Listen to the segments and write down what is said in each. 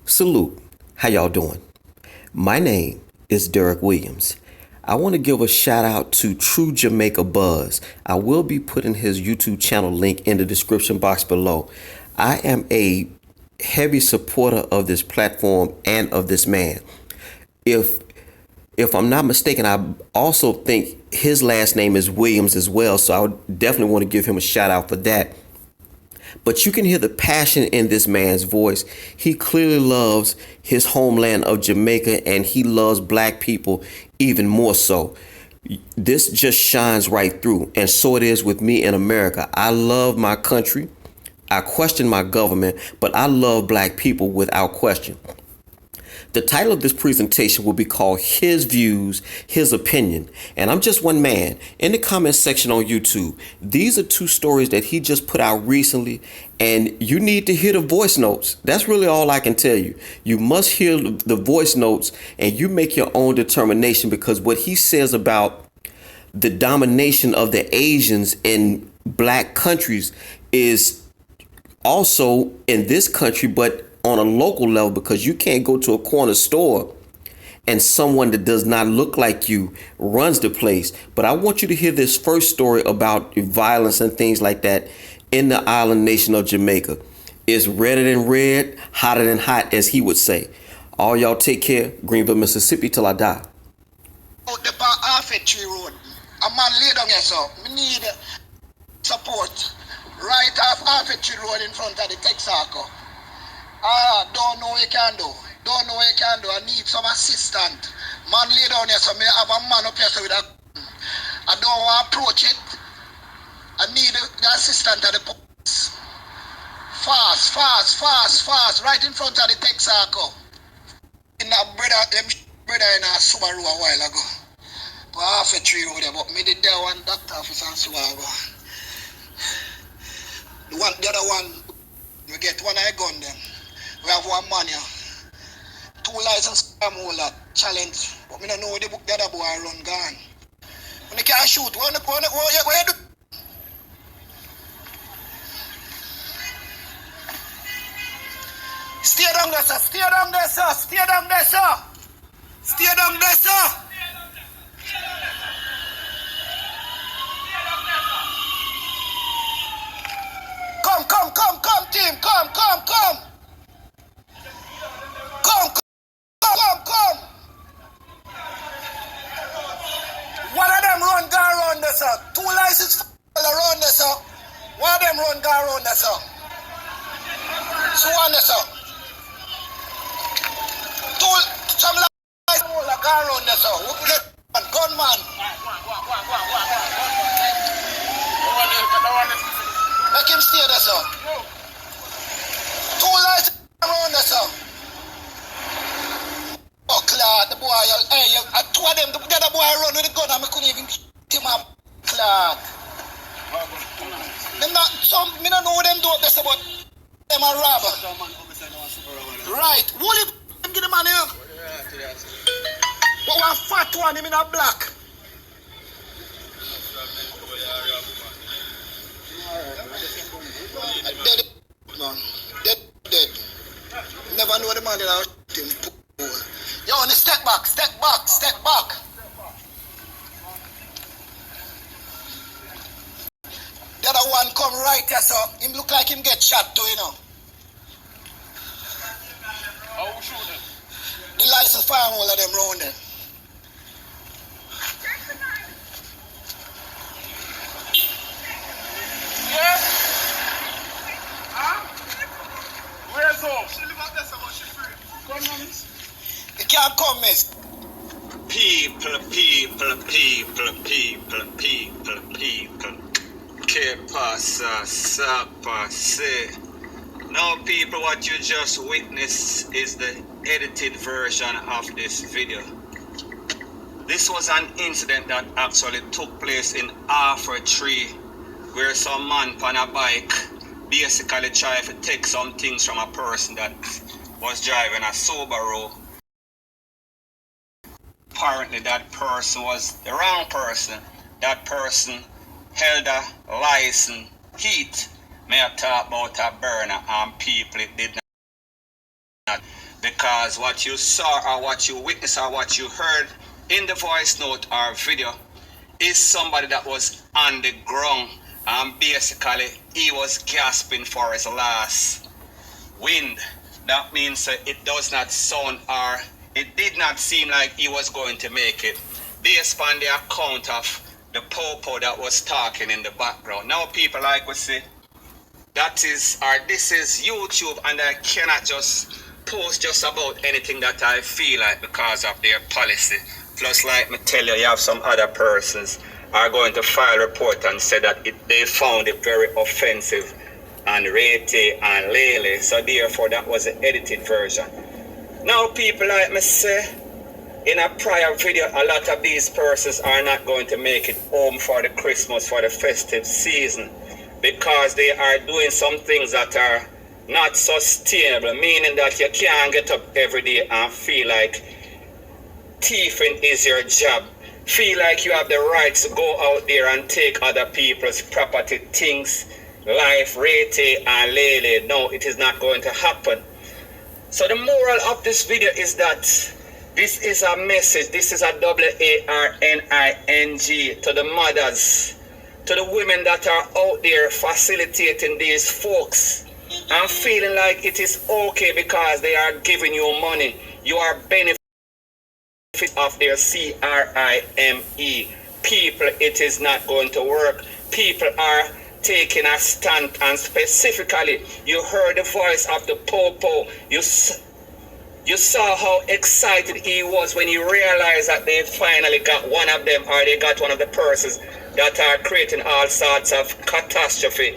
Salute. How y'all doing? My name is Derrick Williams. I want to give a shout out to True Jamaica Buzz. I will be putting his YouTube channel link in the description box below. I am a heavy supporter of this platform and of this man. If if I'm not mistaken, I also think his last name is Williams as well, so I would definitely want to give him a shout out for that. But you can hear the passion in this man's voice. He clearly loves his homeland of Jamaica, and he loves black people even more so. This just shines right through. And so it is with me in America. I love my country. I question my government, but I love black people without question. The title of this presentation will be called His Views, His Opinion. And I'm just one man. In the comment section on YouTube, these are two stories that he just put out recently, and you need to hear the voice notes. That's really all I can tell you. You must hear the voice notes and you make your own determination, because what he says about the domination of the Asians in black countries is also in this country, but on a local level, because you can't go to a corner store and someone that does not look like you runs the place. But I want you to hear this first story about violence and things like that in the island nation of Jamaica. It's redder than red, hotter than hot, as he would say. All y'all take care. Greenville, Mississippi till I die. Out the half a tree road. A man lay down here, so we need support. Right off half a tree road in front of the Texaco. Don't know what you can do. Don't know what you can do. I need some assistant. Man lay down here, so I have a man up here so with a I don't want to approach it. I need the assistant of the police. Fast. Right in front of the Texaco. In that brother in a Subaru a while ago. Go half a tree road there, but me did there one doctor officer and Subaru. The other one, we get one eye gun them. We have one man here. 2 license holder challenge. But me don't know where the book the other boy run gone. When they can't shoot, what you do? Stay down there, sir. Stay down there, sir. Stay down there, sir. Stay down there, sir. Come, team. Come. One of them run go around there, sir. 2 license around there, sir. One of them run go around there, sir. So one there, sir. 2 some license go around there, sir. We get one gunman. Make him stay there, sir. 2 license around there, sir. Oh, Claude, the boy, hey, 2 of them, the other boy run with the gun and I couldn't even hit him up, Claude. Them not, me don't know what them do up there, but them are robber. Right, what if them get the man here? But one fat one, him in a black. Dead. Never know the man that I him. Yo, on the step back. The other one come right here, so him look like him get shot too, you know. How shoot him? The license fire all of them round there. Yeah? Huh? Where's home? She live out there, so she free. Come on, miss. You can't come, miss. People. Que pasa, sapa, se. Now, people, what you just witnessed is the edited version of this video. This was an incident that actually took place in Alpha Tree, where some man on a bike basically tried to take some things from a person that was driving a Subaru. Apparently that person was the wrong person. That person held a license. Heat may have talked about a burner and people it did not. because what you saw or what you witnessed or what you heard in the voice note or video is somebody that was on the ground, and basically he was gasping for his last wind. That means it does not sound, or it did not seem like he was going to make it, based on the account of the popo that was talking in the background. Now people, like we say, that is, or this is YouTube, and I cannot just post just about anything that I feel like because of their policy. Plus, like me tell you, you have some other persons are going to file a report and say that they found it very offensive and Rete and Lele, so therefore that was the edited version. Now people, like me say in a prior video, a lot of these persons are not going to make it home for the Christmas, for the festive season, because they are doing some things that are not sustainable, meaning that you can't get up every day and feel like thieving is your job, feel like you have the right to go out there and take other people's property, things, life, Rete and Lele. No, it is not going to happen. So the moral of this video is that this is a message, this is a WARNING to the mothers, to the women that are out there facilitating these folks and feeling like it is okay because they are giving you money. You are benefiting of their CRIME. People, it is not going to work. People are taking a stand, and specifically, you heard the voice of the popo. You saw how excited he was when he realized that they finally got one of them, or they got one of the persons that are creating all sorts of catastrophe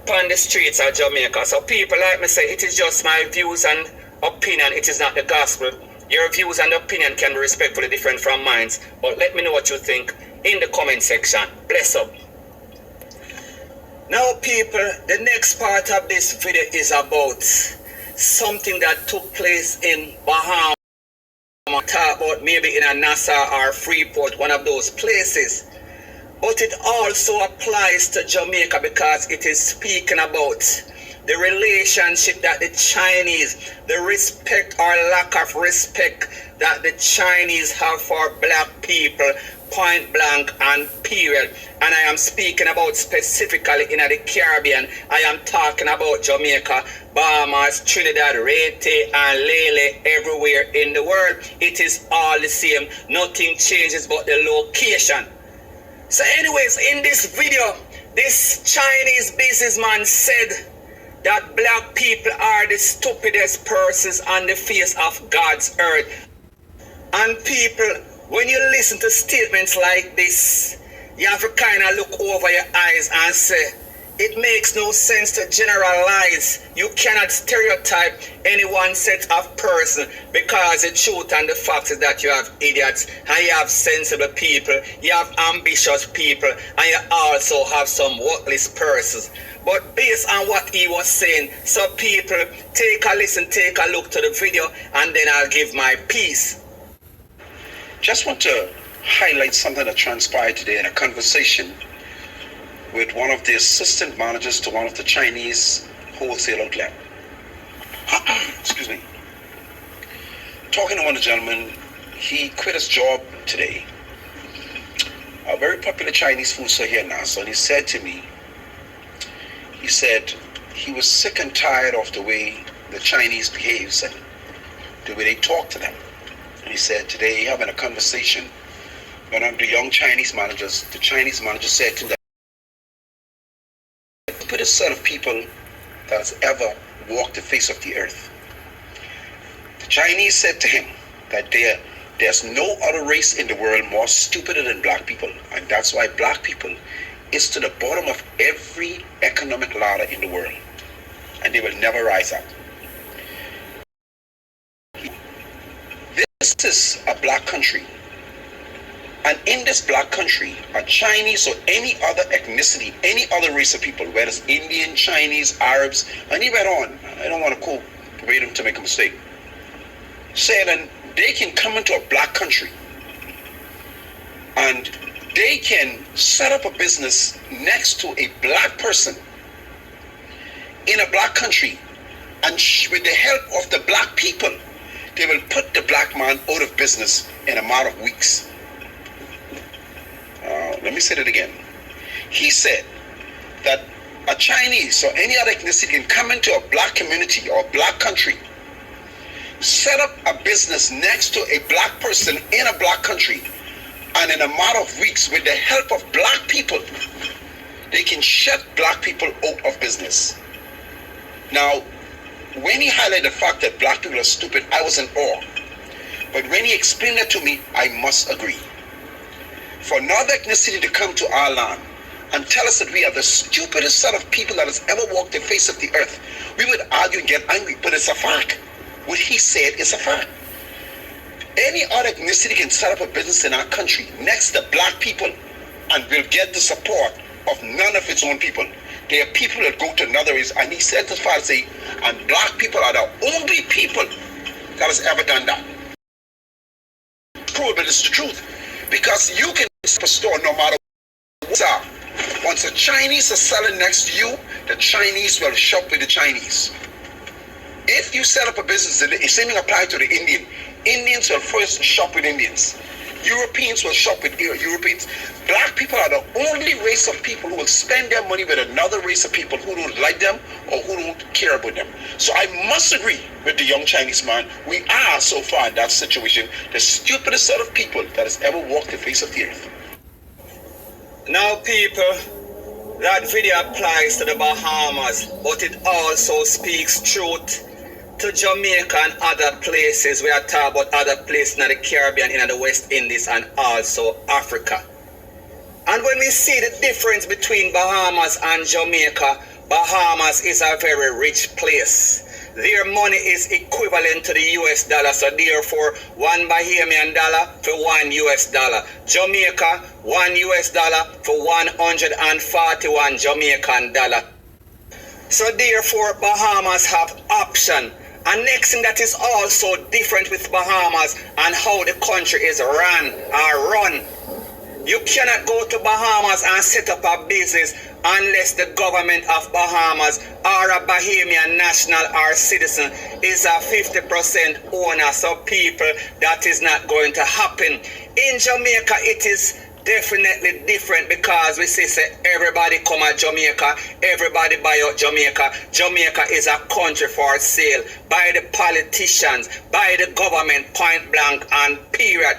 on the streets of Jamaica. So people, like me say, it is just my views and opinion, it is not the gospel. Your views and opinion can be respectfully different from mine, but let me know what you think in the comment section. Bless up. Now people, the next part of this video is about something that took place in Bahamas. Talk about maybe in a Nassau or Freeport, one of those places. But it also applies to Jamaica because it is speaking about the relationship that the Chinese, the respect or lack of respect that the Chinese have for black people, point blank and period. And I am speaking about specifically in the Caribbean. I am talking about Jamaica, Bahamas, Trinidad, Rete and Lele, everywhere in the world. It is all the same. Nothing changes but the location. So anyways, in this video, this Chinese businessman said that black people are the stupidest persons on the face of God's earth. And people, when you listen to statements like this, you have to kind of look over your eyes and say, it makes no sense to generalize. You cannot stereotype any one set of person, because the truth and the fact is that you have idiots and you have sensible people, you have ambitious people, and you also have some worthless persons. But based on what he was saying, so people, take a listen, take a look to the video, and then I'll give my piece. Just want to highlight something that transpired today in a conversation with one of the assistant managers to one of the Chinese wholesale outlet. Excuse me. Talking to one of the gentlemen, he quit his job today. A very popular Chinese food store here in Nassau, and he said to me, he said he was sick and tired of the way the Chinese behaves and the way they talk to them. And he said today, having a conversation with one of the young Chinese managers, the Chinese manager said to them, "Put a set of people that has ever walked the face of the earth." The Chinese said to him that there's no other race in the world more stupider than black people, and that's why black people is to the bottom of every economic ladder in the world, and they will never rise up. This is a black country, and in this black country, a Chinese or any other ethnicity, any other race of people, whether it's Indian, Chinese, Arabs, and he went on, I don't want to quote verbatim to make a mistake, saying they can come into a black country and they can set up a business next to a black person in a black country, and with the help of the black people, they will put the black man out of business in a matter of weeks. Let me say that again. He said that a Chinese or any other ethnicity can come into a black community or a black country, set up a business next to a black person in a black country, and in a matter of weeks, with the help of black people, they can shut black people out of business. Now, when he highlighted the fact that black people are stupid, I was in awe. But when he explained that to me, I must agree. For another ethnicity to come to our land and tell us that we are the stupidest set of people that has ever walked the face of the earth, we would argue and get angry, but it's a fact. What he said is a fact. Any other ethnicity can set up a business in our country next to black people and will get the support of none of its own people. There are people that go to another race, and he said as far as say, and black people are the only people that has ever done that. Prove it, it's the truth. Because you can set a store no matter what. Once the Chinese are selling next to you, the Chinese will shop with the Chinese. If you set up a business, the same thing applies to the Indian. Indians will first shop with Indians. Europeans will shop with Europeans. Black people are the only race of people who will spend their money with another race of people who don't like them or who don't care about them. So I must agree with the young Chinese man. We are so far in that situation the stupidest set of people that has ever walked the face of the earth. Now, people, that video applies to the Bahamas, but it also speaks truth to Jamaica and other places. We are talking about other places in the Caribbean, in the West Indies, and also Africa. And when we see the difference between Bahamas and Jamaica, Bahamas is a very rich place. Their money is equivalent to the US dollar, so therefore $1 Bahamian for $1 US. Jamaica, $1 US for 141 Jamaican dollar. So therefore Bahamas have option. And next thing that is also different with Bahamas and how the country is run. You cannot go to Bahamas and set up a business unless the government of Bahamas or a Bahamian national or citizen is a 50% owner. So people, that is not going to happen. In Jamaica, it is definitely different because we say everybody come at Jamaica, everybody buy out Jamaica. Jamaica is a country for sale by the politicians, by the government, point blank and period.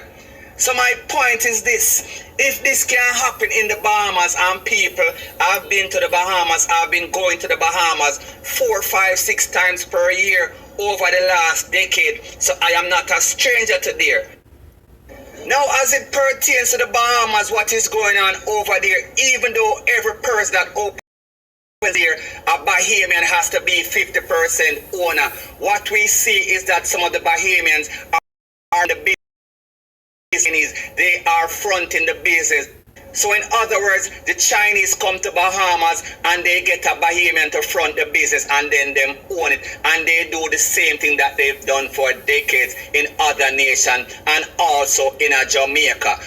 So my point is this: if this can happen in the Bahamas, and people, I've been to the Bahamas, I've been going to the Bahamas 4, 5, 6 times per year over the last decade, so I am not a stranger to there. Now, as it pertains to the Bahamas, what is going on over there, even though every person that opens there, a Bahamian has to be 50% owner, what we see is that some of the Bahamians are the business, they are fronting the business. So in other words, the Chinese come to Bahamas and they get a Bahamian to front the business and then them own it. And they do the same thing that they've done for decades in other nations and also in Jamaica.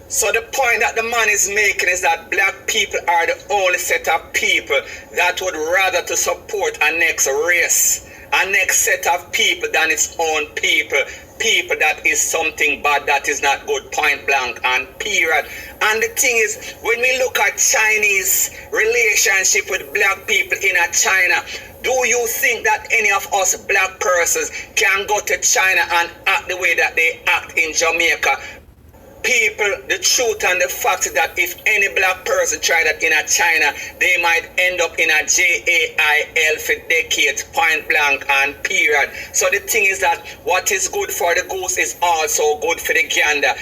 So the point that the man is making is that black people are the only set of people that would rather to support a next race, a next set of people than its own people. People that is something bad, that is not good, point blank and period. And the thing is, when we look at Chinese relationship with black people in China, do you think that any of us black persons can go to China and act the way that they act in Jamaica? People, the truth and the fact is that if any black person try that in China, they might end up in a jail for decades, point blank and period. So the thing is that what is good for the goose is also good for the gander.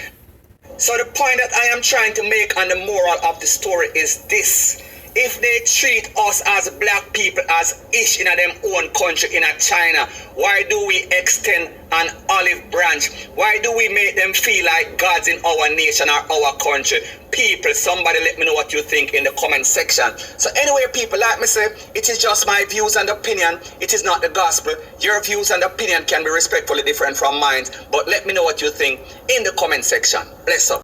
So the point that I am trying to make and the moral of the story is this: if they treat us as black people as ish in them own country in China, why do we extend an olive branch? Why do we make them feel like gods in our nation or our country? People, somebody let me know what you think in the comment section. So anyway, people, like me say, it is just my views and opinion. It is not the gospel. Your views and opinion can be respectfully different from mine, but let me know what you think in the comment section. Bless up.